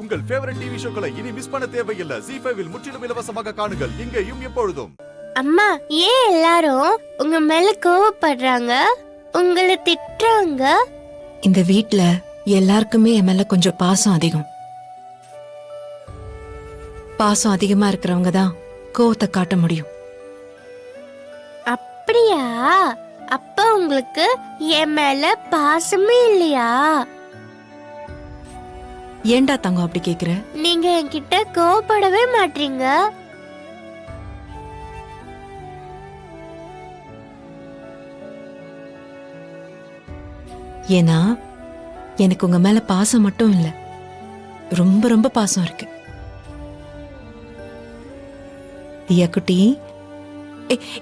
உங்கள் favourite TV ஷோக்களை இனி miss பண்ண தேவையில்லை. ஜீ5 இல் முற்றிலும் இலவசமாக காணுங்கள், இங்கேயும் எப்பொழுதும். அம்மா, ஏன் எல்லாரும் உங்க மேல கோவப்படுறாங்க, உங்களை திட்டுறாங்க? இந்த வீட்ல எல்லாருக்குமே என் மேல கொஞ்சம் பாசம் அதிகம். பாசம் அதிகமா இருக்கிறவங்க தான் கோவத்தை காட்ட முடியும். அப்படியா? அப்ப உங்களுக்கு என் மேல பாசமே இல்லையா? ஏண்டா தங்கம் அப்படி கேக்குற? நீங்க என்கிட்ட கோவப்படவே மாட்டீங்க. ஏன்னா எனக்கு உங்க மேல பாசம் மட்டும் இல்ல, ரொம்ப ரொம்ப பாசம் இருக்கு. தியா குட்டி,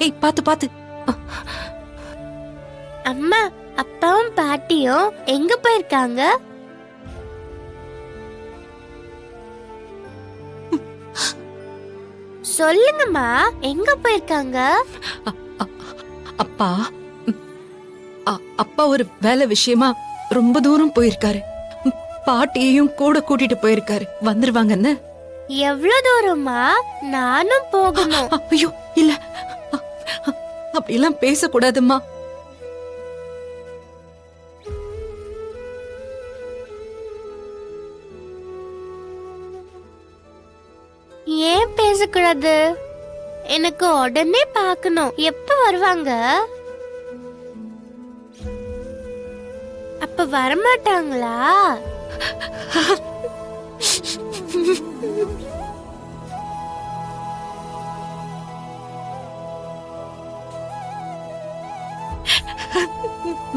ஏய் பாத்து பாத்து. அம்மா, அப்பாவும் பாட்டியும் எங்க போயிருக்காங்க? சொல்லுங்கம்மா, எங்க போயிருக்காங்க? அப்பா அப்பா ஒரு வேலை விஷயமா ரொம்ப தூரம் போயிருக்காரு. பாட்டியையும் கூட கூட்டிட்டு போயிருக்காரு. வந்துருவாங்கன்னு. எவ்வளவு தூரமா? நானும் போகணும். ஐயோ இல்ல, அப்படியெல்லாம் பேசக்கூடாதும்மா. ஏன் பேசக்கூடாது? எனக்கு உடனே பார்க்கணும். எப்ப வருவாங்க? அப்ப வரமாட்டாங்களா?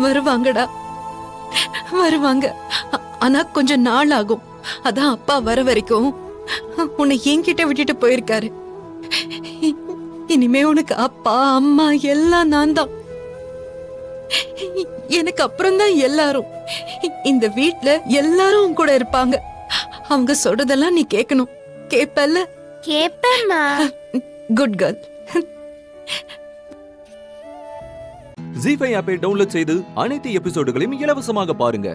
வருவாங்கடா, வருவாங்க. ஆனா கொஞ்சம் நாள் ஆகும். அதான் அப்பா வர வரைக்கும் உன்னை என்கிட்ட விட்டுட்டு போயிருக்காரு. இனிமே உனக்கு அப்பா அம்மா எல்லாம் நான் தான். எனக்கு அப்புறம் தான் எல்லாரும். இந்த வீட்ல எல்லாரும் உன் கூட இருப்பாங்க. அவங்க சொல்றதெல்லாம் நீ கேட்கணும். கேப்பல்ல? கேப்பேம்மா. Good girl. ஜீ5 ஆப்பை டவுன்லோட் செய்து அனைத்து எபிசோடுகளையும் இலவசமாக பாருங்க.